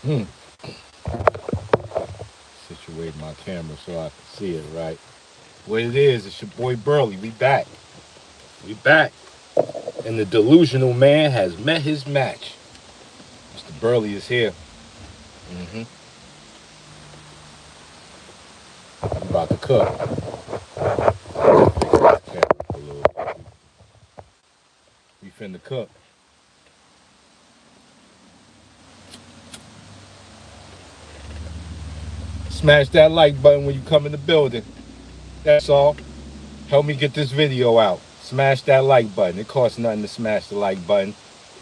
Hmm. Situate my camera so I can see it right. What it is, it's your boy Burley. We back. We back. And the delusional man has met his match. Mr. Burley is here. Mm-hmm. I'm about to cook. Fix this camera a little bit. We finna cook. Smash that like button when you come in the building. That's all. Help me get this video out. Smash that like button. It costs nothing to smash the like button.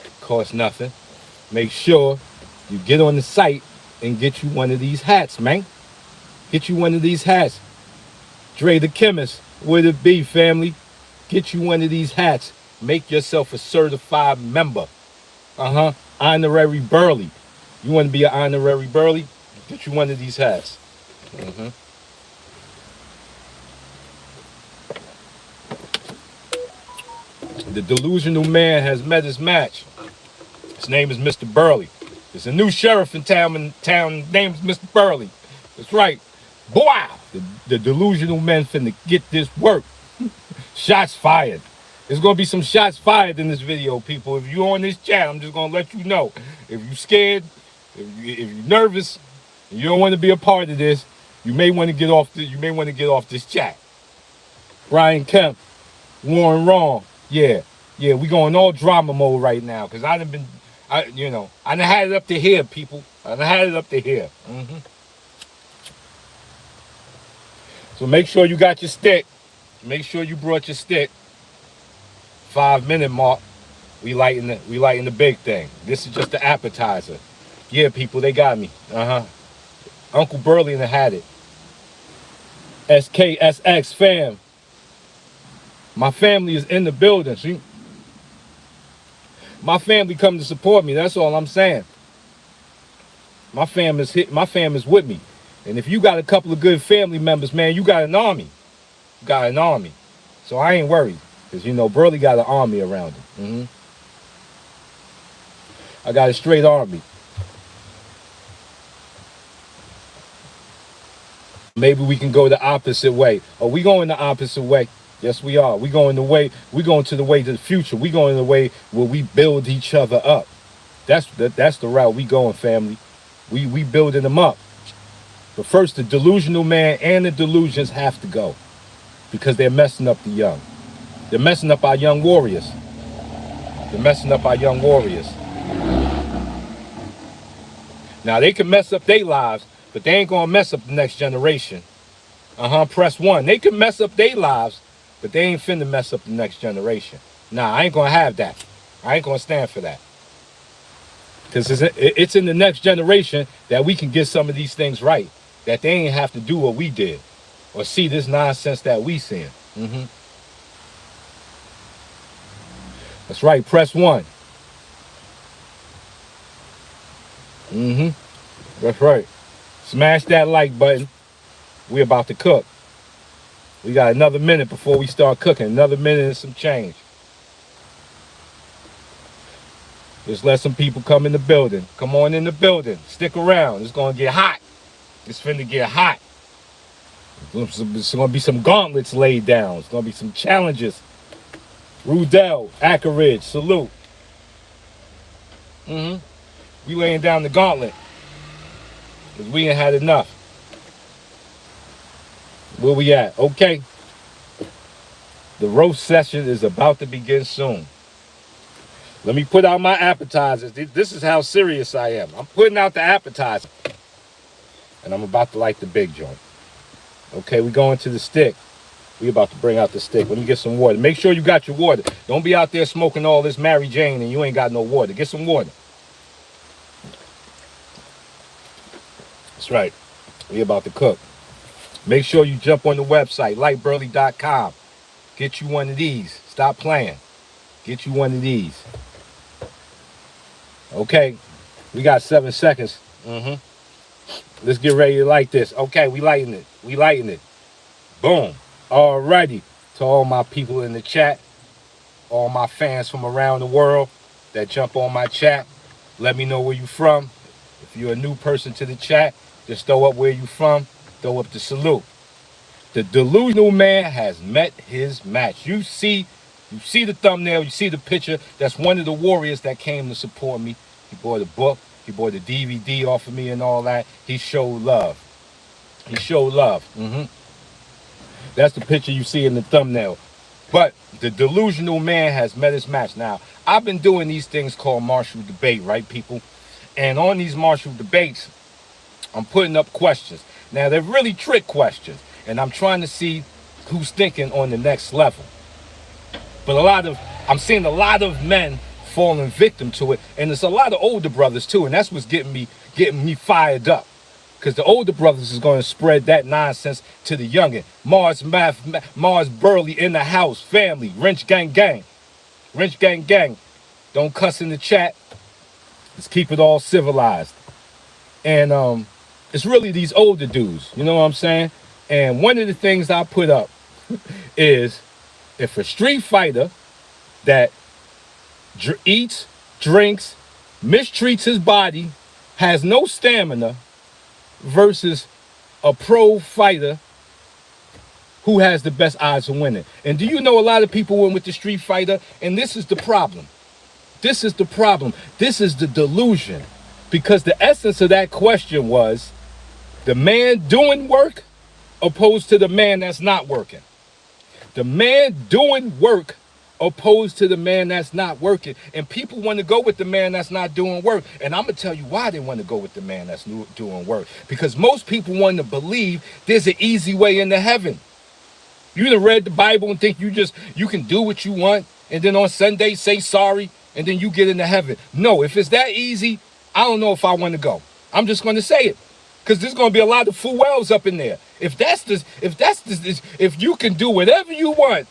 It costs nothing. Make sure you get on the site and get you one of these hats, man. Get you one of these hats. Dre the Chemist, where it be, family? Get you one of these hats. Make yourself a certified member. Honorary Burley. You want to be an honorary Burley? Get you one of these hats. Mm-hmm. The delusional man has met his match. His name is Mr. Burley. There's a new sheriff in town named Mr. Burley. That's right. Boy, the delusional men finna get this work. Shots fired. There's gonna be some shots fired in this video, people. If you're on this chat, I'm just gonna let you know. If you're scared, if you're nervous, and you don't want to be a part of this, you may want to get off. You may want to get off this chat. Brian Kemp, Warren Wrong. Yeah, we going all drama mode right now because I done been, I done had it up to here, people. I done had it up to here. Mm-hmm. So make sure you got your stick. Make sure you brought your stick. 5 minute mark. We lighting the big thing. This is just the appetizer. Yeah, people, they got me. Uncle Burley had it. SKSX fam. My family is in the building. See? My family come to support me. That's all I'm saying. My fam is with me. And if you got a couple of good family members, man, you got an army. You got an army. So I ain't worried. Because, Burley got an army around him. Mm-hmm. I got a straight army. Maybe we can go the opposite way. Are we going the opposite way? Yes, we are. We going to the way to the future. We going the way where we build each other up. That's the route we going, family. We building them up. But first, the delusional man and the delusions have to go. Because they're messing up the young. They're messing up our young warriors. They're messing up our young warriors. Now, they can mess up their lives, but they ain't going to mess up the next generation. Press 1. They can mess up their lives, but they ain't finna mess up the next generation. Nah, I ain't going to have that. I ain't going to stand for that. Because it's in the next generation that we can get some of these things right. That they ain't have to do what we did. Or see this nonsense that we seeing. Mm-hmm. That's right. Press 1. Mm-hmm. That's right. Smash that like button. We about to cook. We got another minute before we start cooking. Another minute and some change. Just let some people come in the building. Come on in the building. Stick around. It's going to get hot. It's finna get hot. It's going to be some gauntlets laid down. It's going to be some challenges. Rudell, Ackeridge, salute. Mm-hmm. We laying down the gauntlet. Because we ain't had enough. Where we at? Okay. The roast session is about to begin soon. Let me put out my appetizers. This is how serious I am. I'm putting out the appetizer. And I'm about to light the big joint. Okay, we going to the stick. We about to bring out the stick. Let me get some water. Make sure you got your water. Don't be out there smoking all this Mary Jane and you ain't got no water. Get some water. That's right. We about to cook. Make sure you jump on the website, lightburley.com. Get you one of these. Stop playing. Get you one of these. Okay. We got 7 seconds. Let's get ready to light this. Okay, we lighting it. We lighting it. Boom. Alrighty. To all my people in the chat, all my fans from around the world that jump on my chat, let me know where you from. If you're a new person to the chat, just throw up where you from, throw up the salute. The delusional man has met his match. You see the thumbnail, you see the picture. That's one of the warriors that came to support me. He bought a book, he bought a DVD off of me and all that. He showed love. He showed love. That's the picture you see in the thumbnail. But the delusional man has met his match. Now, I've been doing these things called martial debate, right, people? And on these martial debates, I'm putting up questions. Now, they're really trick questions. And I'm trying to see who's thinking on the next level. But I'm seeing a lot of men falling victim to it. And there's a lot of older brothers, too. And that's what's getting me fired up. Because the older brothers is going to spread that nonsense to the youngin. Mars Burley in the house, family, wrench gang gang. Wrench gang gang. Don't cuss in the chat. Let's keep it all civilized. And it's really these older dudes, you know what I'm saying? And one of the things I put up is if a street fighter that eats, drinks, mistreats his body, has no stamina, versus a pro fighter who has the best odds of winning. And do you know a lot of people went with the street fighter? And this is the problem. This is the problem. This is the delusion. Because the essence of that question was the man doing work opposed to the man that's not working. The man doing work opposed to the man that's not working. And people want to go with the man that's not doing work. And I'm going to tell you why they want to go with the man that's doing work. Because most people want to believe there's an easy way into heaven. You done read the Bible and think you can do what you want, and then on Sunday say sorry, and then you get into heaven. No, if it's that easy, I don't know if I want to go. I'm just going to say it. Because there's going to be a lot of fool wells up in there. If you can do whatever you want,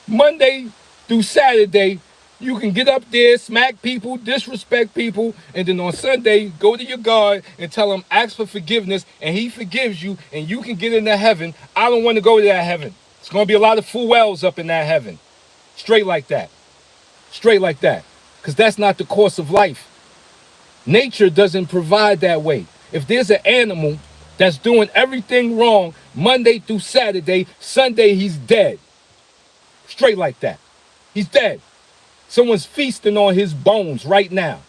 Monday through Saturday, you can get up there, smack people, disrespect people, and then on Sunday, go to your God and tell him, ask for forgiveness, and he forgives you, and you can get into heaven. I don't want to go to that heaven. It's going to be a lot of fool wells up in that heaven. Straight like that. Straight like that. Because that's not the course of life. Nature doesn't provide that way. If there's an animal that's doing everything wrong, Monday through Saturday, Sunday, he's dead. Straight like that. He's dead. Someone's feasting on his bones right now.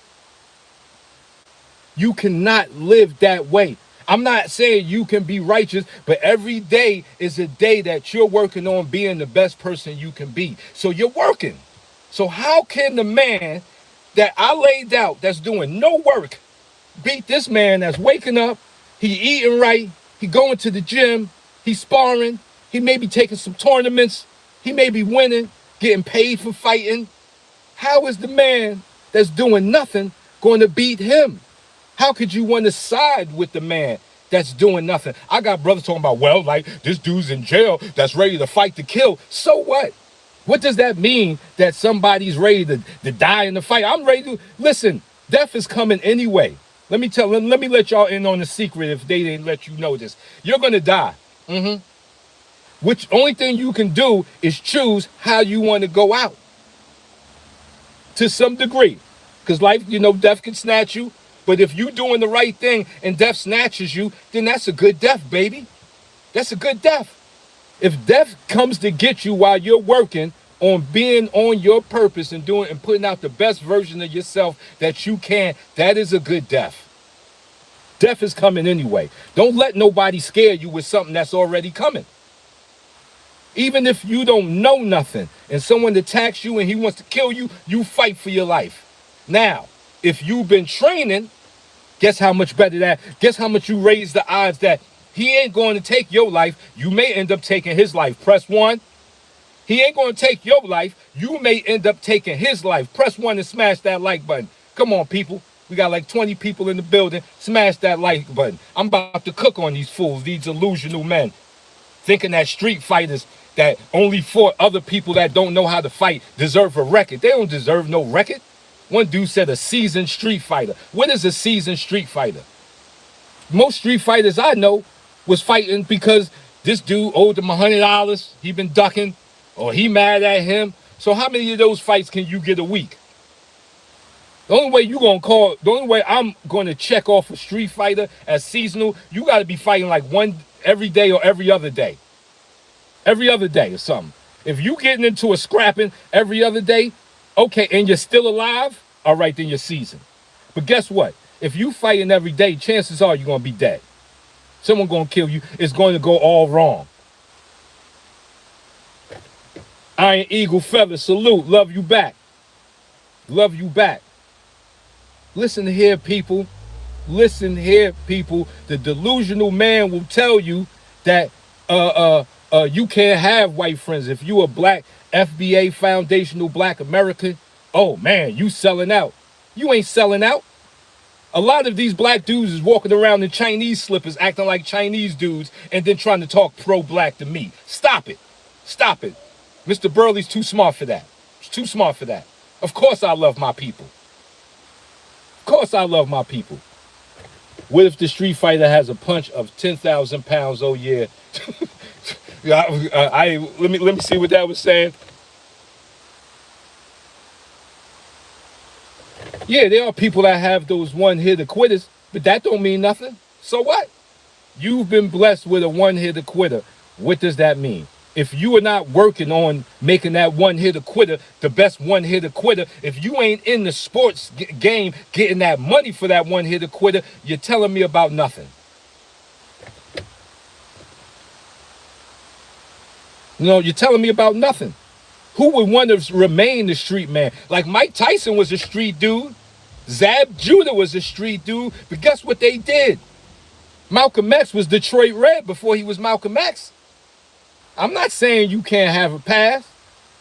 You cannot live that way. I'm not saying you can be righteous, but every day is a day that you're working on being the best person you can be. So you're working. So how can the man that I laid out that's doing no work beat this man that's waking up, he eating right, he going to the gym, he sparring, he may be taking some tournaments, he may be winning, getting paid for fighting. How is the man that's doing nothing going to beat him? How could you want to side with the man that's doing nothing? I got brothers talking about, well, like this dude's in jail that's ready to fight to kill. So what? What does that mean that somebody's ready to die in the fight? I'm ready to, listen, death is coming anyway. Let me let y'all in on the secret if they didn't let you know this. You're going to die. Which only thing you can do is choose how you want to go out. To some degree. Because life, death can snatch you. But if you're doing the right thing and death snatches you, then that's a good death, baby. That's a good death. If death comes to get you while you're working on being on your purpose and doing and putting out the best version of yourself that you can, that is a good death. Death is coming anyway. Don't let nobody scare you with something that's already coming. Even if you don't know nothing and someone attacks you and he wants to kill you, you fight for your life. Now, if you've been training, guess how much better that, guess how much you raise the odds that he ain't going to take your life. You may end up taking his life. Press 1. He ain't going to take your life. You may end up taking his life. Press 1 and smash that like button. Come on, people. We got like 20 people in the building. Smash that like button. I'm about to cook on these fools, these delusional men, thinking that street fighters that only fought other people that don't know how to fight deserve a record. They don't deserve no record. One dude said a seasoned street fighter. What is a seasoned street fighter? Most street fighters I know was fighting because this dude owed him $100. He been ducking, or he mad at him. So how many of those fights can you get a week? The only way I'm gonna check off a Street Fighter as seasonal, you gotta be fighting like one every day or every other day. Every other day or something. If you getting into a scrapping every other day, okay, and you're still alive, all right, then you're seasoned. But guess what? If you fighting every day, chances are you're gonna be dead. Someone gonna kill you. It's going to go all wrong. Iron Eagle Feather, salute. Love you back. Love you back. Listen here, people. Listen here, people. The delusional man will tell you that you can't have white friends. If you a black FBA foundational black American, oh man, you selling out. You ain't selling out. A lot of these black dudes is walking around in Chinese slippers acting like Chinese dudes and then trying to talk pro-black to me. Stop it. Stop it. Mr. Burley's too smart for that. He's too smart for that. Of course I love my people. Of course I love my people. What if the Street Fighter has a punch of 10,000 pounds? Oh yeah. Let me see what that was saying. Yeah, there are people that have those one-hitter quitters, but that don't mean nothing. So what? You've been blessed with a one-hitter quitter. What does that mean? If you are not working on making that one-hitter quitter the best one-hitter quitter, if you ain't in the sports game getting that money for that one-hitter quitter, you're telling me about nothing. No, you're telling me about nothing. Who would want to remain the street man? Like Mike Tyson was a street dude. Zab Judah was a street dude. But guess what they did? Malcolm X was Detroit Red before he was Malcolm X. I'm not saying you can't have a past,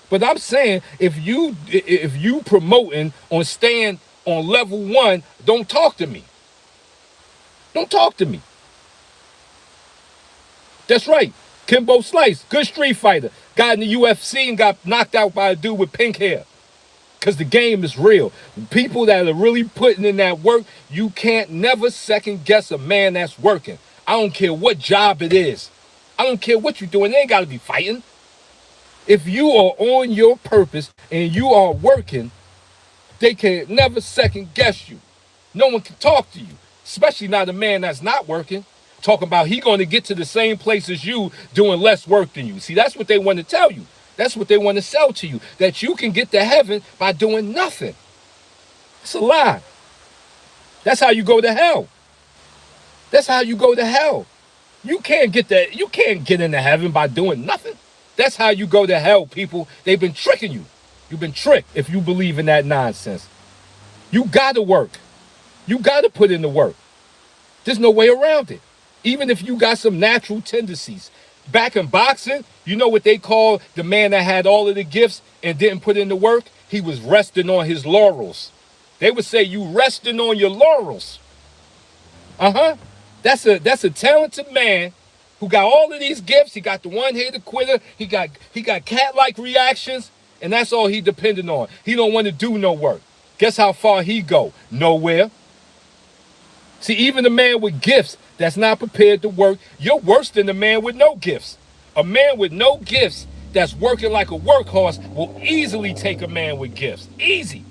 but I'm saying if you promoting on staying on level one, don't talk to me. Don't talk to me. That's right. Kimbo Slice, good street fighter. Got in the UFC and got knocked out by a dude with pink hair. Because the game is real. People that are really putting in that work, you can't never second guess a man that's working. I don't care what job it is. I don't care what you're doing. They ain't got to be fighting. If you are on your purpose and you are working, they can never second guess you. No one can talk to you, especially not a man that's not working. Talking about he going to get to the same place as you doing less work than you. See, that's what they want to tell you. That's what they want to sell to you, that you can get to heaven by doing nothing. It's a lie. That's how you go to hell. That's how you go to hell. You can't get that. You can't get into heaven by doing nothing. That's how you go to hell, people. They've been tricking you. You've been tricked if you believe in that nonsense. You got to work. You got to put in the work. There's no way around it. Even if you got some natural tendencies. Back in boxing, you know what they call the man that had all of the gifts and didn't put in the work? He was resting on his laurels. They would say you resting on your laurels. That's a talented man who got all of these gifts. He got the one-hitter quitter. He got cat-like reactions, and that's all he depended on. He don't want to do no work. Guess how far he go? Nowhere. See, even the man with gifts that's not prepared to work, you're worse than the man with no gifts. A man with no gifts that's working like a workhorse will easily take a man with gifts. Easy.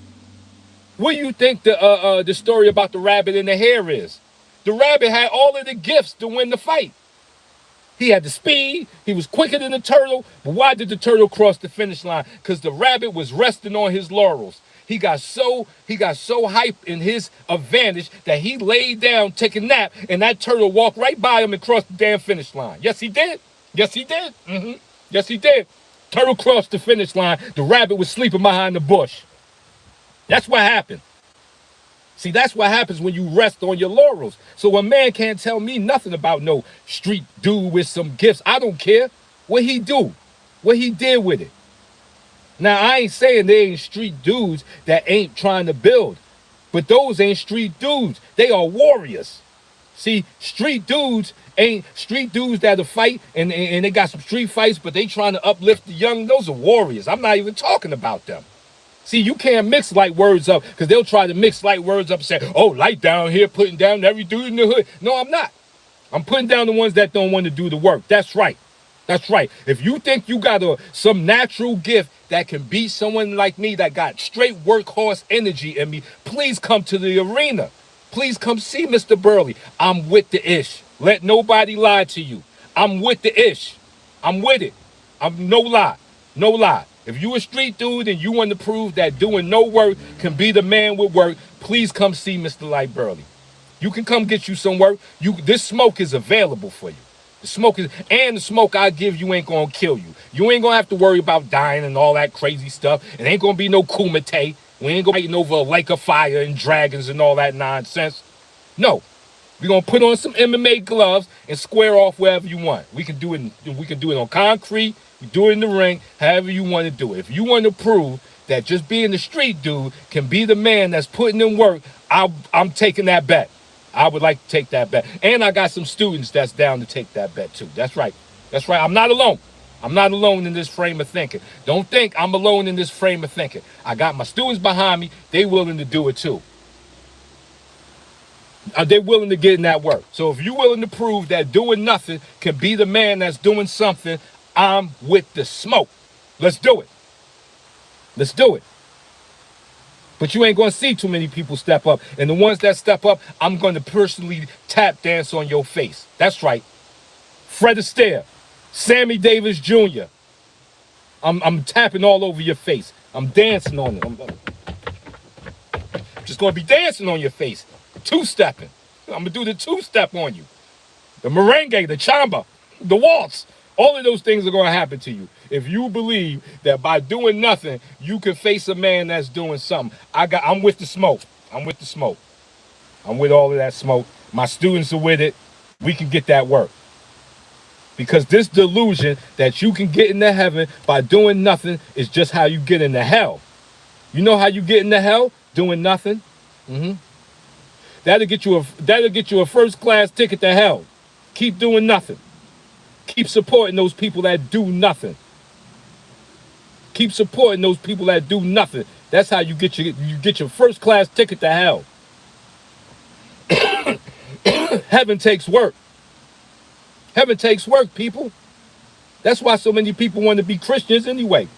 What do you think the story about the rabbit and the hare is? The rabbit had all of the gifts to win the fight. He had the speed. He was quicker than the turtle. But why did the turtle cross the finish line? Because the rabbit was resting on his laurels. He got so hyped in his advantage that he laid down, took a nap, and that turtle walked right by him and crossed the damn finish line. Yes, he did. Yes, he did. Yes, he did. Turtle crossed the finish line. The rabbit was sleeping behind the bush. That's what happened. See, that's what happens when you rest on your laurels. So a man can't tell me nothing about no street dude with some gifts. I don't care what he do, what he did with it. Now, I ain't saying they ain't street dudes that ain't trying to build, but those ain't street dudes. They are warriors. See, street dudes ain't street dudes that'll fight and they got some street fights, but they trying to uplift the young. Those are warriors. I'm not even talking about them. See, you can't mix light words up because they'll try to mix light words up and say, oh, light down here, putting down every dude in the hood. No, I'm not. I'm putting down the ones that don't want to do the work. That's right. That's right. If you think you got some natural gift that can be someone like me that got straight workhorse energy in me, please come to the arena. Please come see Mr. Burley. I'm with the ish. Let nobody lie to you. I'm with the ish. I'm with it. I'm no lie. No lie. If you a street dude and you want to prove that doing no work can be the man with work, please come see Mr. Light Burley. You can come get you some work. This smoke is available for you. The smoke I give you ain't gonna kill you. You ain't gonna have to worry about dying and all that crazy stuff. It ain't gonna be no kumite. We ain't gonna fighting over a lake of fire and dragons and all that nonsense. No. We're gonna put on some MMA gloves and square off wherever you want. We can do it on concrete, we do it in the ring, however you want to do it. If you want to prove that just being the street dude can be the man that's putting in work, I'm taking that bet. I would like to take that bet. And I got some students that's down to take that bet too. That's right. That's right. I'm not alone. I'm not alone in this frame of thinking. Don't think I'm alone in this frame of thinking. I got my students behind me. They willing to do it too. They're willing to get in that work. So if you're willing to prove that doing nothing can be the man that's doing something, I'm with the smoke. Let's do it. Let's do it. But you ain't going to see too many people step up. And the ones that step up, I'm going to personally tap dance on your face. That's right. Fred Astaire, Sammy Davis Jr. I'm tapping all over your face. I'm dancing on it. I'm just going to be dancing on your face. Two-stepping. I'm going to do the two-step on you. The merengue, the chamba, the waltz. All of those things are going to happen to you. If you believe that by doing nothing, you can face a man that's doing something. I'm with the smoke. I'm with the smoke. I'm with all of that smoke. My students are with it. We can get that work. Because this delusion that you can get into heaven by doing nothing is just how you get into hell. You know how you get into hell? Doing nothing. That'll get you a first class ticket to hell. Keep doing nothing. Keep supporting those people that do nothing. Keep supporting those people that do nothing. That's how you get your first class ticket to hell. Heaven takes work. Heaven takes work, people. That's why so many people want to be Christians anyway.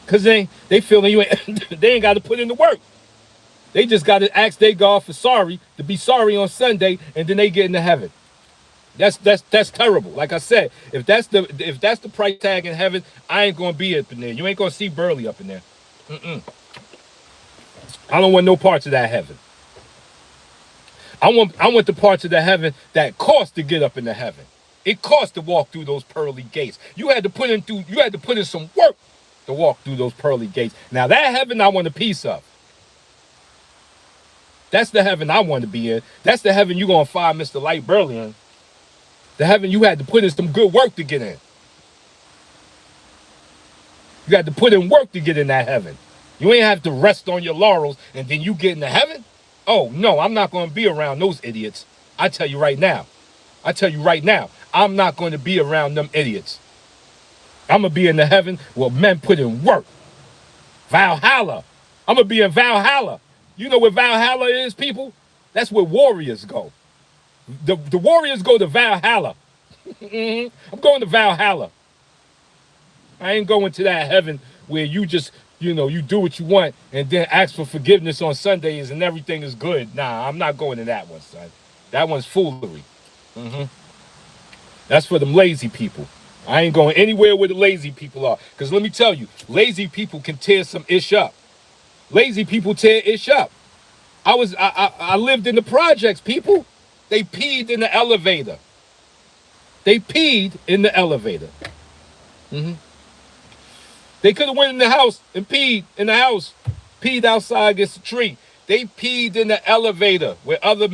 Because they feel they ain't got to put in the work. They just got to ask their God to be sorry on Sunday, and then they get into heaven. That's terrible. Like I said, if that's the price tag in heaven, I ain't gonna be up in there. You ain't gonna see Burley up in there. I don't want no parts of that heaven. I want the parts of the heaven that cost to get up into heaven. It cost to walk through those pearly gates. You had to put in some work to walk through those pearly gates. Now that heaven I want a piece of. That's the heaven I want to be in. That's the heaven you're going to find Mr. Light Burley in. The heaven you had to put in some good work to get in. You had to put in work to get in that heaven. You ain't have to rest on your laurels and then you get into heaven? Oh, no, I'm not going to be around those idiots. I tell you right now. I'm not going to be around them idiots. I'm going to be in the heaven where men put in work. Valhalla. I'm going to be in Valhalla. You know where Valhalla is, people? That's where warriors go. The warriors go to Valhalla. I'm going to Valhalla. I ain't going to that heaven where you just, you do what you want and then ask for forgiveness on Sundays and everything is good. Nah, I'm not going to that one, son. That one's foolery. That's for them lazy people. I ain't going anywhere where the lazy people are. Because let me tell you, lazy people can tear some ish up. Lazy people tear ish up. I lived in the projects, people. They peed in the elevator. They could have went in the house and peed in the house. Peed outside against the tree. They peed in the elevator where other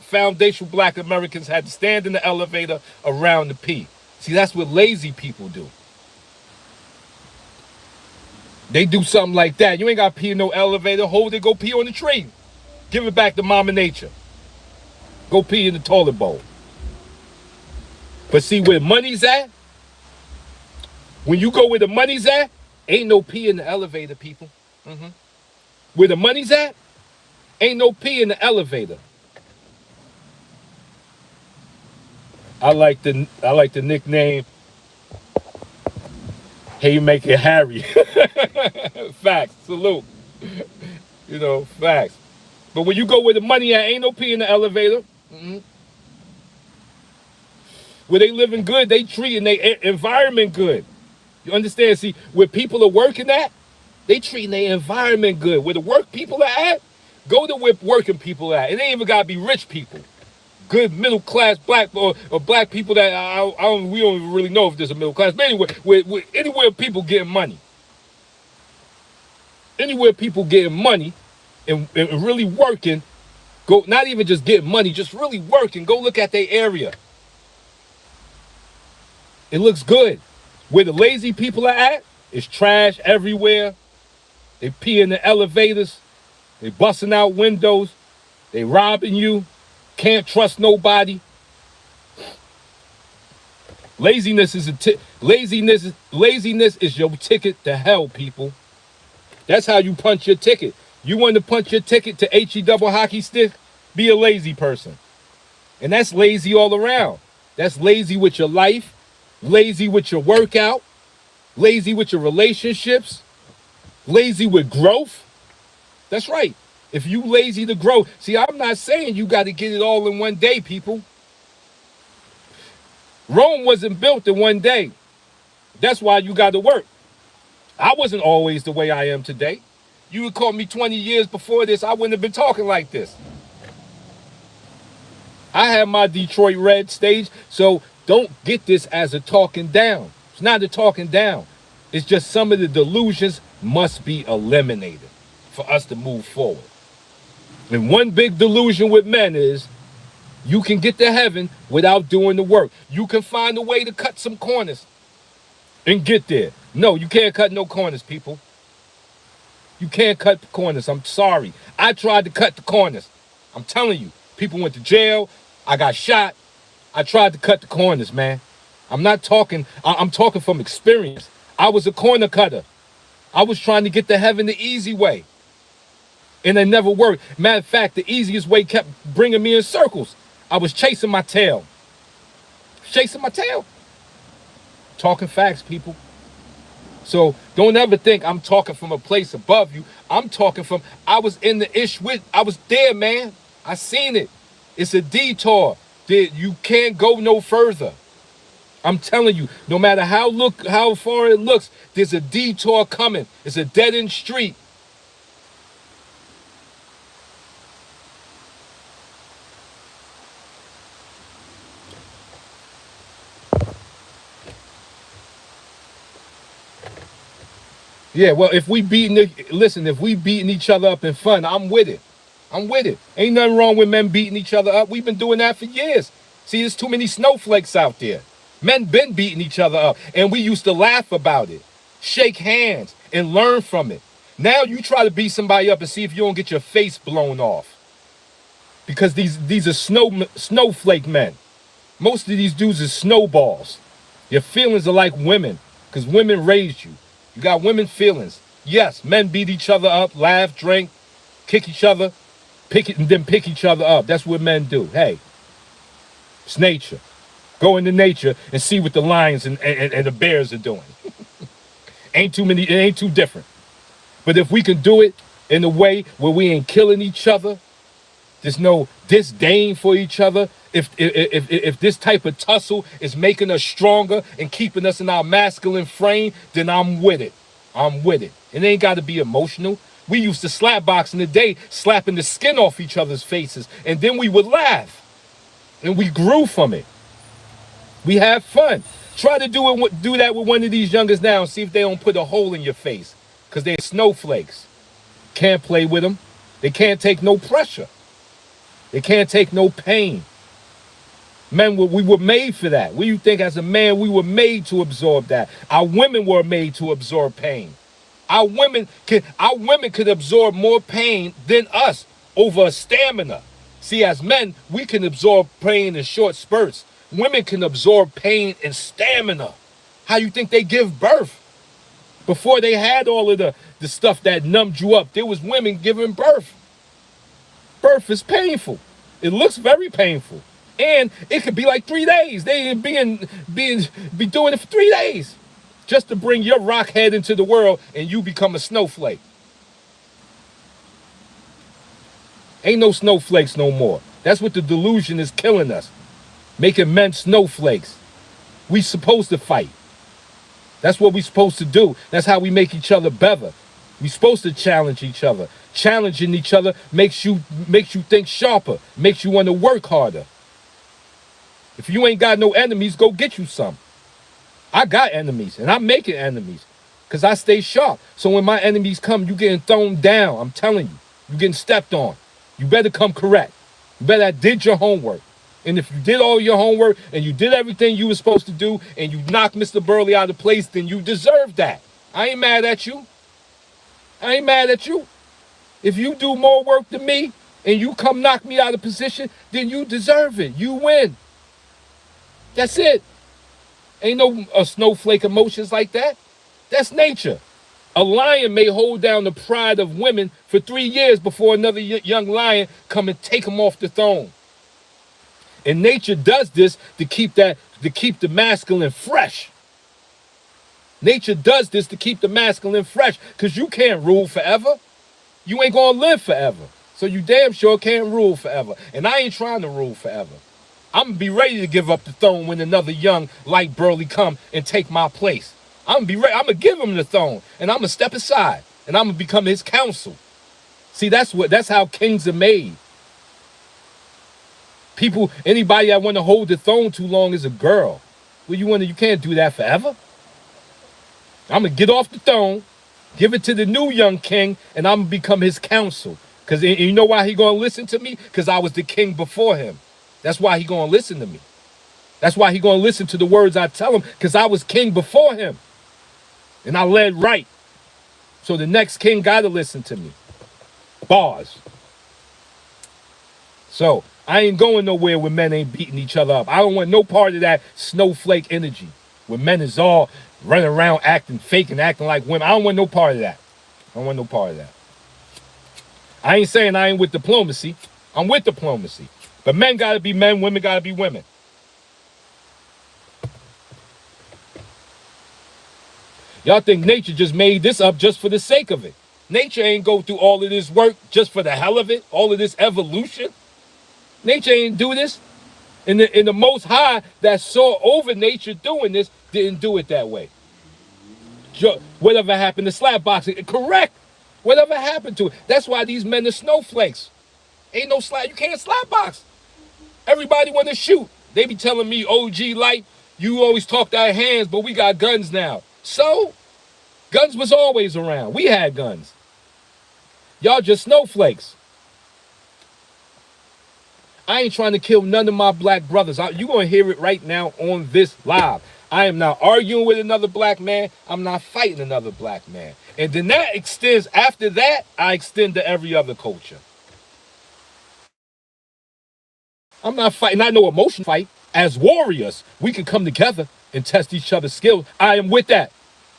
foundational black Americans had to stand in the elevator around the pee. See, that's what lazy people do. They do something like that. You ain't got to pee in no elevator. Hold it, go pee on the tree. Give it back to Mama Nature. Go pee in the toilet bowl. But see where money's at? When you go where the money's at, ain't no pee in the elevator, people. Where the money's at, ain't no pee in the elevator. I like the nickname. Hey, make it Harry. Facts. Salute. Facts. But when you go where the money at, ain't no pee in the elevator. Where they living good, they treating their environment good. You understand? See, where people are working at, they treating their environment good. Where the work people are at, go to where working people are at. It ain't even gotta be rich people. Good middle class black or black people that we don't even really know if there's a middle class. But anyway, anywhere people getting money. Anywhere people getting money and really working, go not even just getting money, just really working. Go look at their area. It looks good. Where the lazy people are at, it's trash everywhere. They pee in the elevators. They busting out windows. They robbing you. Can't trust nobody. Laziness is laziness is your ticket to hell, people. That's how you punch your ticket. You want to punch your ticket to HE double hockey stick? Be a lazy person. And that's lazy all around. That's lazy with your life, lazy with your workout, lazy with your relationships, lazy with growth. That's right. If you lazy to grow, see, I'm not saying you got to get it all in one day, people. Rome wasn't built in one day. That's why you got to work. I wasn't always the way I am today. You would call me 20 years before this, I wouldn't have been talking like this. I had my Detroit Red stage, so don't get this as a talking down. It's not a talking down. It's just some of the delusions must be eliminated for us to move forward. And one big delusion with men is you can get to heaven without doing the work. You can find a way to cut some corners and get there. No, you can't cut no corners, people. You can't cut the corners. I'm sorry. I tried to cut the corners. I'm telling you, people went to jail. I got shot. I tried to cut the corners, man. I'm talking from experience. I was a corner cutter. I was trying to get to heaven the easy way. And it never worked. Matter of fact, the easiest way kept bringing me in circles. I was chasing my tail. Chasing my tail. Talking facts, people. So don't ever think I'm talking from a place above you. I'm talking from, I was in the ish with, I was there, man. I seen it. It's a detour. You can't go no further. I'm telling you, no matter how far it looks, there's a detour coming. It's a dead-end street. Yeah, well, if we beating each other up in fun, I'm with it. I'm with it. Ain't nothing wrong with men beating each other up. We've been doing that for years. See, there's too many snowflakes out there. Men been beating each other up, and we used to laugh about it, shake hands, and learn from it. Now you try to beat somebody up and see if you don't get your face blown off. Because these are snowflake men. Most of these dudes are snowballs. Your feelings are like women, because women raised you. You got women feelings. Yes, men beat each other up, laugh, drink, kick each other, pick each other up. That's what men do. Hey, it's nature. Go into nature and see what the lions and the bears are doing. It ain't too different. But if we can do it in a way where we ain't killing each other, there's no disdain for each other. If this type of tussle is making us stronger and keeping us in our masculine frame, then I'm with it. I'm with it. It ain't got to be emotional. We used to slap box in the day, slapping the skin off each other's faces, and then we would laugh. And we grew from it. We have fun. Try to do that with one of these youngers now and see if they don't put a hole in your face, because they're snowflakes. Can't play with them. They can't take no pressure. They can't take no pain. Men, we were made for that. What do you think? As a man, we were made to absorb that. Our women were made to absorb pain. Our women could absorb more pain than us over a stamina. See, as men, we can absorb pain in short spurts. Women can absorb pain and stamina. How you think they give birth? Before they had all of the stuff that numbed you up, there was women giving birth. Birth is painful. It looks very painful. And it could be like 3 days. They be doing it for 3 days just to bring your rock head into the world and you become a snowflake. Ain't no snowflakes no more. That's what the delusion is killing us. Making men snowflakes. We supposed to fight. That's what we supposed to do. That's how we make each other better. We supposed to challenge each other. Challenging each other makes you think sharper, makes you want to work harder. If you ain't got no enemies, go get you some. I got enemies, and I'm making enemies because I stay sharp. So when my enemies come, you getting thrown down. I'm telling you, you getting stepped on. You better come correct. You better have did your homework. And if you did all your homework and you did everything you were supposed to do and you knocked Mr. Burley out of place, then you deserve that. I ain't mad at you. I ain't mad at you. If you do more work than me and you come knock me out of position, then you deserve it. You win. That's it. Ain't no snowflake emotions like that. That's nature. A lion may hold down the pride of women for 3 years before another young lion come and take him off the throne. And nature does this to keep the masculine fresh. Nature does this to keep the masculine fresh because you can't rule forever. You ain't gonna live forever. So you damn sure can't rule forever. And I ain't trying to rule forever. I'm gonna be ready to give up the throne when another young light Burley come and take my place. I'm gonna be ready. I'm gonna give him the throne and I'm gonna step aside and I'm gonna become his counsel. See, that's how kings are made. People, anybody that want to hold the throne too long is a girl. Well, you can't do that forever. I'm gonna get off the throne, give it to the new young king, and I'm gonna become his counsel. Because you know why he gonna listen to me? Because I was the king before him. That's why he gonna listen to me. That's why he gonna listen to the words I tell him, because I was king before him. And I led right. So the next king gotta listen to me. Bars. So I ain't going nowhere where men ain't beating each other up. I don't want no part of that snowflake energy where men is all running around acting fake and acting like women. I don't want no part of that. I don't want no part of that. I ain't saying I ain't with diplomacy. I'm with diplomacy. But men gotta be men, women gotta be women. Y'all think nature just made this up just for the sake of it. Nature ain't go through all of this work just for the hell of it, all of this evolution. Nature ain't do this. And the Most High that saw over nature doing this didn't do it that way. Whatever happened to slap boxing, correct. Whatever happened to it. That's why these men are snowflakes. Ain't no slap. You can't slap box. Everybody want to shoot. They be telling me, OG Light, you always talked our hands, but we got guns now. So, guns was always around. We had guns. Y'all just snowflakes. I ain't trying to kill none of my black brothers. You're going to hear it right now on this live. I am not arguing with another black man. I'm not fighting another black man. And then that extends, after that, I extend to every other culture. I'm not fighting, not no emotion fight. As warriors, we can come together and test each other's skills. I am with that.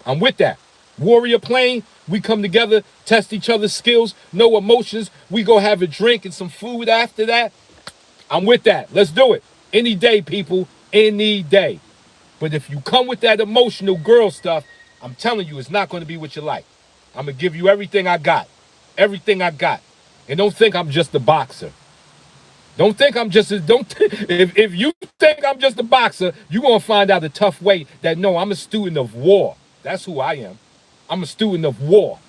I'm with that. Warrior plane, we come together, test each other's skills, no emotions. We go have a drink and some food after that. I'm with that. Let's do it. Any day, people. Any day. But if you come with that emotional girl stuff, I'm telling you, it's not going to be what you like. I'm going to give you everything I got. Everything I got. And don't think I'm just a boxer. Don't think I'm just a, if you think I'm just a boxer, you're going to find out the tough way that no, I'm a student of war. That's who I am. I'm a student of war.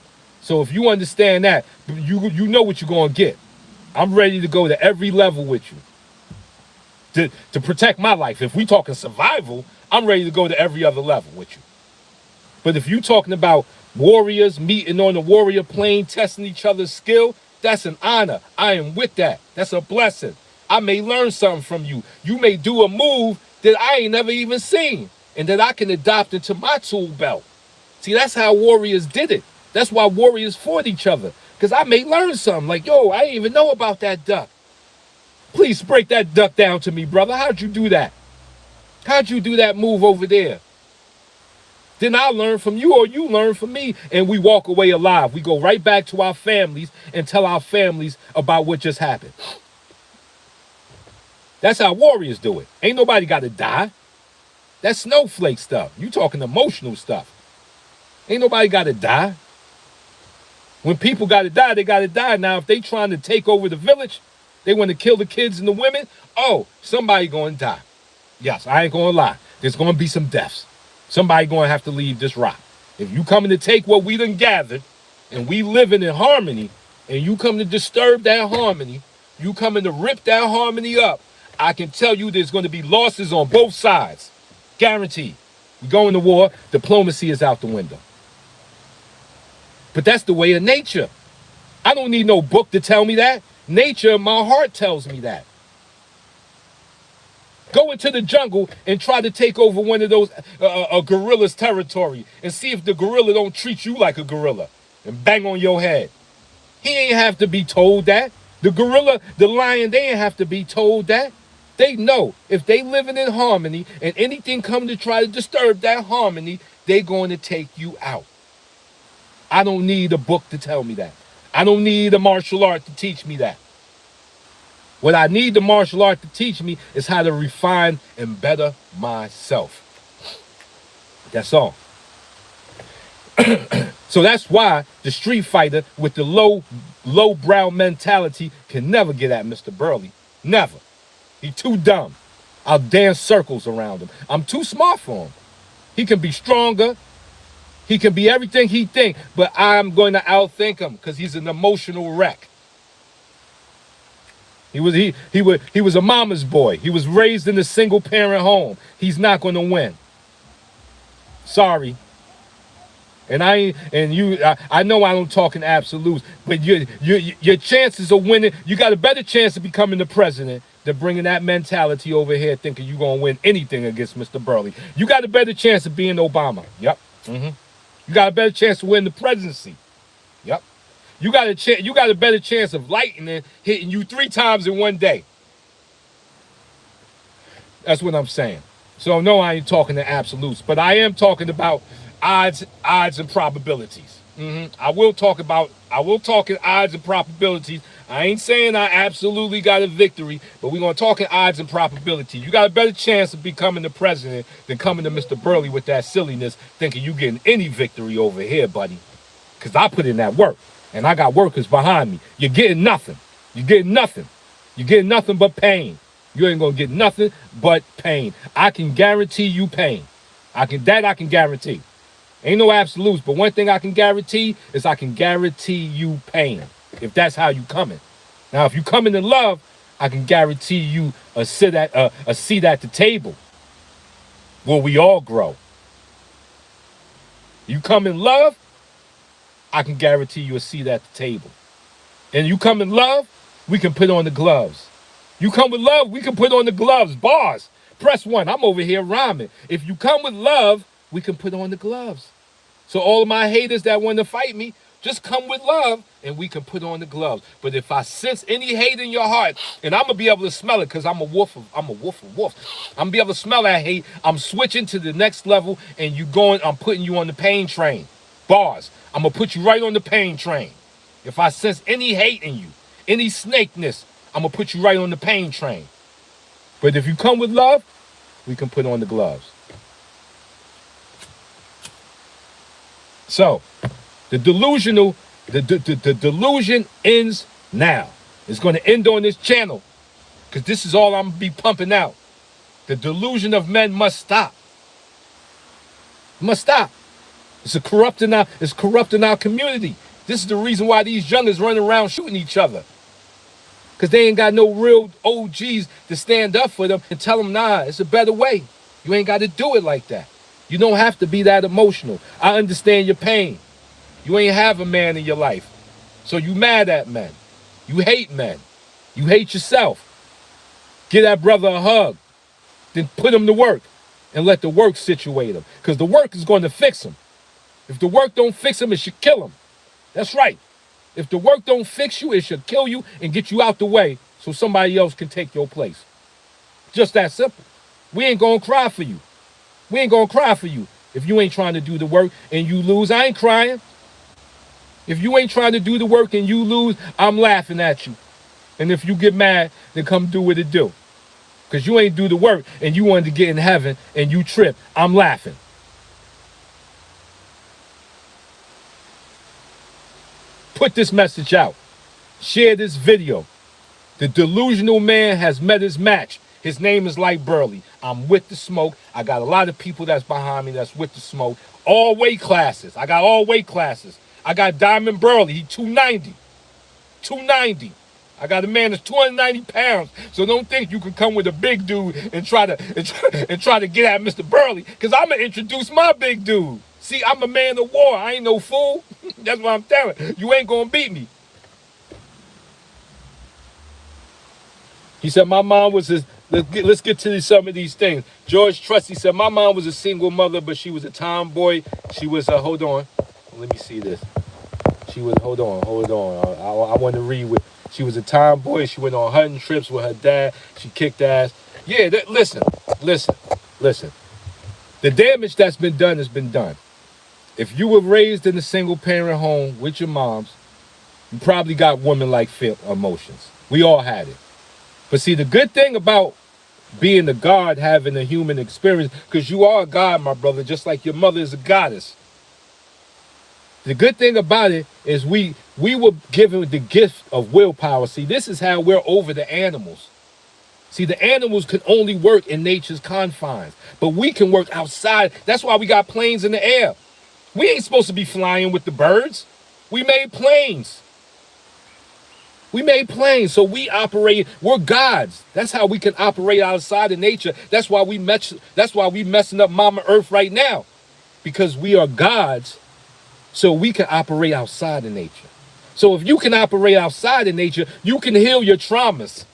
So if you understand that, you know what you're going to get. I'm ready to go to every level with you. To protect my life. If we talking survival, I'm ready to go to every other level with you. But if you talking about warriors meeting on the warrior plane, testing each other's skill, that's an honor. I am with that. That's a blessing. I may learn something from you. You may do a move that I ain't never even seen and that I can adopt into my tool belt. See, that's how warriors did it. That's why warriors fought each other. Because I may learn something. Like, yo, I didn't even know about that duck. Please break that duck down to me, brother. How'd you do that? How'd you do that move over there? Then I learn from you or you learn from me and we walk away alive. We go right back to our families and tell our families about what just happened. That's how warriors do it. Ain't nobody got to die. That's snowflake stuff. You talking emotional stuff. Ain't nobody got to die. When people got to die, they got to die. Now, if they trying to take over the village, they want to kill the kids and the women, oh, somebody going to die. Yes, I ain't going to lie. There's going to be some deaths. Somebody going to have to leave this rock. If you coming to take what we done gathered and we living in harmony and you come to disturb that harmony, you coming to rip that harmony up, I can tell you there's going to be losses on both sides. Guaranteed. We go into war, diplomacy is out the window. But that's the way of nature. I don't need no book to tell me that. Nature, my heart tells me that. Go into the jungle and try to take over one of those a gorilla's territory and see if the gorilla don't treat you like a gorilla and bang on your head. He ain't have to be told that. The gorilla, the lion, they ain't have to be told that. They know if they living in harmony and anything come to try to disturb that harmony, they going to take you out. I don't need a book to tell me that. I don't need a martial art to teach me that. What I need the martial art to teach me is how to refine and better myself. That's all. So that's why the street fighter with the low-brow mentality can never get at Mr. Burley. Never. He too dumb. I'll dance circles around him. I'm too smart for him. He can be stronger. He can be everything he think, but I'm going to outthink him because he's an emotional wreck. He was a mama's boy. He was raised in a single parent home. He's not going to win. Sorry. And I know I don't talk in absolutes, but your chances of winning, you got a better chance of becoming the president than bringing that mentality over here thinking you're going to win anything against Mr. Burley. You got a better chance of being Obama. Yep. You got a better chance to win the presidency. Yep. You got a better chance of lightning hitting you 3 times in one day. That's what I'm saying. So no, I ain't talking in absolutes, but I am talking about odds and probabilities. I will talk in odds and probabilities. I ain't saying I absolutely got a victory, but we're going to talk in odds and probability. You got a better chance of becoming the president than coming to Mr. Burley with that silliness, thinking you getting any victory over here, buddy. Because I put in that work, and I got workers behind me. You're getting nothing. You're getting nothing. You're getting nothing but pain. You ain't going to get nothing but pain. I can guarantee you pain. I can guarantee. Ain't no absolutes, but one thing I can guarantee is I can guarantee you pain. If that's how you coming. Now, if you coming in love, I can guarantee you a seat at the table where we all grow. You come in love, I can guarantee you a seat at the table. And you come in love, we can put on the gloves. You come with love, we can put on the gloves. Bars. Press 1. I'm over here rhyming. If you come with love, we can put on the gloves. So all of my haters that want to fight me, just come with love and we can put on the gloves. But if I sense any hate in your heart, and I'm going to be able to smell it because I'm a wolf of wolf. I'm going to be able to smell that hate. I'm switching to the next level and I'm putting you on the pain train. Bars. I'm going to put you right on the pain train. If I sense any hate in you, any snakeness, I'm going to put you right on the pain train. But if you come with love, we can put on the gloves. So, the delusion ends now. It's going to end on this channel because this is all I'm going to be pumping out. The delusion of men must stop. Must stop. It's corrupting our community. This is the reason why these youngers running around shooting each other. Because they ain't got no real OGs to stand up for them and tell them, nah, it's a better way. You ain't got to do it like that. You don't have to be that emotional. I understand your pain. You ain't have a man in your life. So you mad at men. You hate men. You hate yourself. Give that brother a hug. Then put him to work and let the work situate him. Because the work is going to fix him. If the work don't fix him, it should kill him. That's right. If the work don't fix you, it should kill you and get you out the way so somebody else can take your place. Just that simple. We ain't going to cry for you. We ain't going to cry for you. If you ain't trying to do the work and you lose, I ain't crying. If you ain't trying to do the work and you lose, I'm laughing at you. And if you get mad, then come do what it do. because you ain't do the work and you wanted to get in heaven and you trip. I'm laughing. Put this message out. Share this video. The delusional man has met his match. His name is Light Burley. I'm with the smoke. I got a lot of people that's behind me that's with the smoke. All weight classes. I got all weight classes. I got Diamond Burley. He 290. 290. I got a man that's 290 pounds. So don't think you can come with a big dude and try to get at Mr. Burley, because I'm going to introduce my big dude. See, I'm a man of war. I ain't no fool. That's what I'm telling you. You ain't going to beat me. He said, my mom was his, let's get to some of these things. George Trusty said, my mom was a single mother, but she was a tomboy. She was, hold on. Let me see this. She was, hold on. I want to read with, she was a tomboy. She went on hunting trips with her dad. She kicked ass. Yeah, listen. The damage that's been done has been done. If you were raised in a single parent home with your moms, you probably got woman-like emotions. We all had it. But see, the good thing about being a god, having a human experience, because you are a god, my brother, just like your mother is a goddess. The good thing about it is we were given the gift of willpower. See, this is how we're over the animals. See, the animals can only work in nature's confines, but we can work outside. That's why we got planes in the air. We ain't supposed to be flying with the birds. We made planes. So we operate, we're gods. That's how we can operate outside of nature. That's why we messing up Mama Earth right now. Because we are gods, so we can operate outside of nature. So if you can operate outside of nature, you can heal your traumas.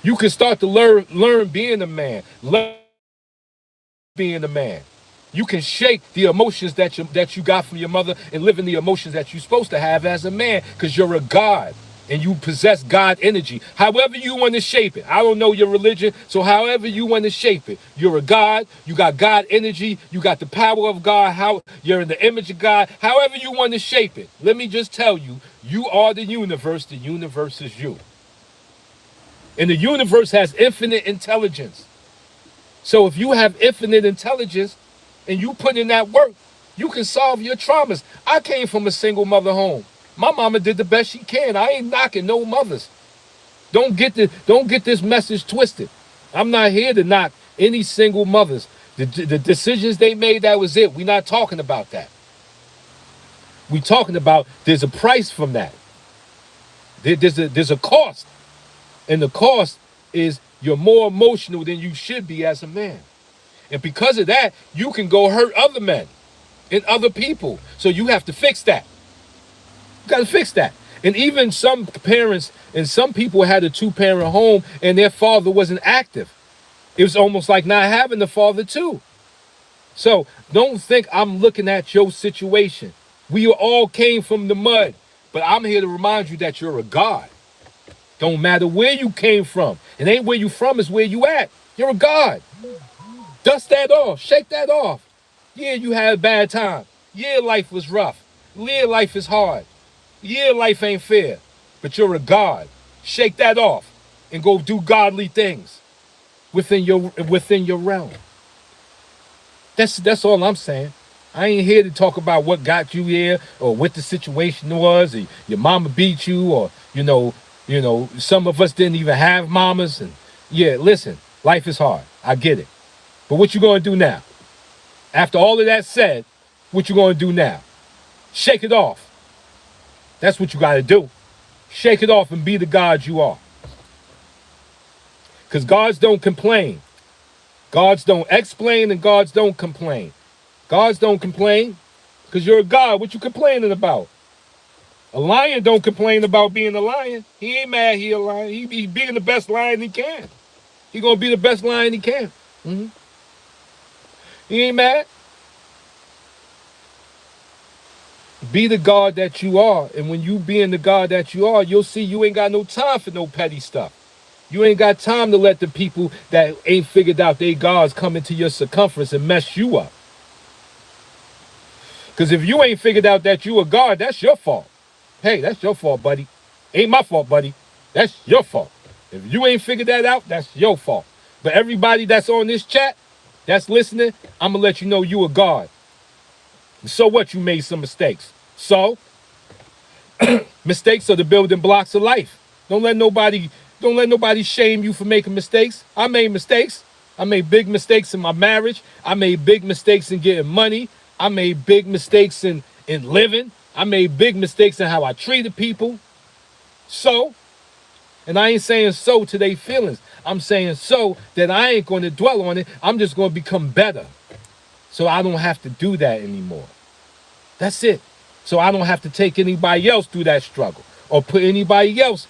You can start to learn being a man. Learn being a man. You can shake the emotions that you got from your mother and live in the emotions that you're supposed to have as a man, because you're a god and you possess God energy. However you want to shape it. I don't know your religion, so however you want to shape it. You're a god, you got God energy, you got the power of God, how you're in the image of God. However you want to shape it. Let me just tell you, you are the universe is you. And the universe has infinite intelligence. So if you have infinite intelligence, and you put in that work, you can solve your traumas. I came from a single mother home. My mama did the best she can. I ain't knocking no mothers. Don't get this message twisted. I'm not here to knock any single mothers. The decisions they made, that was it. We're not talking about that. We're talking about there's a price from that. There's a cost. And the cost is you're more emotional than you should be as a man. And because of that, you can go hurt other men and other people. So you have to fix that. You got to fix that. And even some parents and some people had a two-parent home and their father wasn't active. It was almost like not having the father too. So don't think I'm looking at your situation. We all came from the mud. But I'm here to remind you that you're a god. Don't matter where you came from. It ain't where you from, it's where you at. You're a god. Dust that off. Shake that off. Yeah, you had a bad time. Yeah, life was rough. Yeah, life is hard. Yeah, life ain't fair. But you're a god. Shake that off and go do godly things within your realm. That's all I'm saying. I ain't here to talk about what got you here or what the situation was, or your mama beat you, or you know, some of us didn't even have mamas. And yeah, listen, life is hard. I get it. But what you gonna do now? After all of that said, what you gonna do now? Shake it off. That's what you gotta do. Shake it off and be the God you are. Because gods don't complain. Gods don't explain, and gods don't complain. Gods don't complain because you're a god. What you complaining about? A lion don't complain about being a lion. He ain't mad he a lion. He being the best lion he can. He gonna be the best lion he can. Mm-hmm. He ain't mad. Be the God that you are. And when you being the God that you are, you'll see you ain't got no time for no petty stuff. You ain't got time to let the people that ain't figured out they gods come into your circumference and mess you up. Because if you ain't figured out that you a God, that's your fault. Hey, that's your fault, buddy. Ain't my fault, buddy. That's your fault. If you ain't figured that out, that's your fault. But everybody that's on this chat, that's listening, I'm going to let you know you a God. So what? You made some mistakes. So, mistakes are the building blocks of life. Don't let nobody shame you for making mistakes. I made mistakes. I made big mistakes in my marriage. I made big mistakes in getting money. I made big mistakes in living. I made big mistakes in how I treated people. So, and I ain't saying so to their feelings. I'm saying so that I ain't going to dwell on it. I'm just going to become better. So I don't have to do that anymore. That's it. So I don't have to take anybody else through that struggle or put anybody else